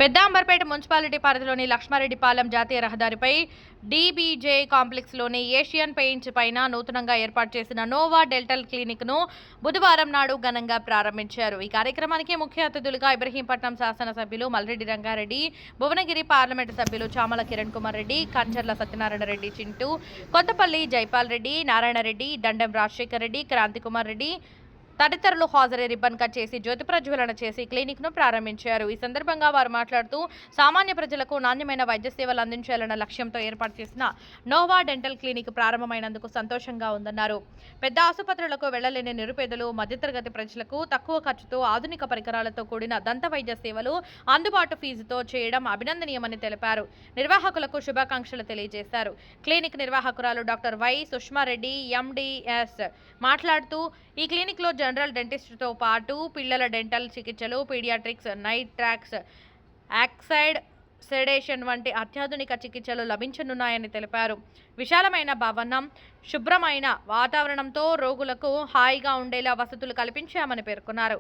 Pedda Amberpet municipality పరిధిలోని లక్ష్మారెడ్డిపాలెం జాతీయ రహదారిపై డీబీజే కాంప్లెక్స్ లోని ఏషియన్ పెయింట్స్ పైన నూతనంగా ఏర్పాటు చేసిన నోవా డెంటల్ క్లినిక్ ను బుధవారం నాడు ఘనంగా ప్రారంభించారు. ఈ కార్యక్రమానికి ముఖ్య అతిథులుగా ఇబ్రహీంపట్నం శాసనసభ్యులు మల్రెడ్డి రంగారెడ్డి, భువనగిరి పార్లమెంటు సభ్యులు చామల కిరణ్ కుమార్ రెడ్డి, కంచర్ల సత్యనారాయణ రెడ్డి చింటూ, కొత్తపల్లి జైపాల్ రెడ్డి, నారాయణ రెడ్డి, దండెం రాజశేఖర్ రెడ్డి, క్రాంతి కుమార్ రెడ్డి తదితరులు హాజరై రిబ్బన్ కట్ చేసి జ్యోతి ప్రజ్వలన చేసి క్లినిక్ ను ప్రారంభించారు. ఈ సందర్భంగా వారు మాట్లాడుతూ సామాన్య ప్రజలకు నాణ్యమైన వైద్య సేవలు అందించాలన్న లక్ష్యంతో ఏర్పాటు చేసిన నోవా డెంటల్ క్లినిక్ ప్రారంభమైనందుకు సంతోషంగా ఉందన్నారు. పెద్ద ఆసుపత్రులకు వెళ్లలేని నిరుపేదలు, మధ్యతరగతి ప్రజలకు తక్కువ ఖర్చుతో ఆధునిక పరికరాలతో కూడిన దంత వైద్య సేవలు అందుబాటు ఫీజుతో చేయడం అభినందనీయమని తెలిపారు. నిర్వాహకులకు శుభాకాంక్షలు తెలియజేశారు. Clinic నిర్వాహకురాలు doctor why Sushmareddy MDS మాట్లాడుతూ ఈ క్లినిక్ లో జనరల్ డెంటిస్ట్తో పాటు పిల్లల డెంటల్ చికిత్సలు, paediatrics, nitrous, oxide sedation వంటి అత్యాధునిక చికిత్సలు లభించనున్నాయని తెలిపారు. విశాలమైన భవనం, శుభ్రమైన వాతావరణంతో రోగులకు హాయిగా ఉండేలా వసతులు కల్పించామని పేర్కొన్నారు.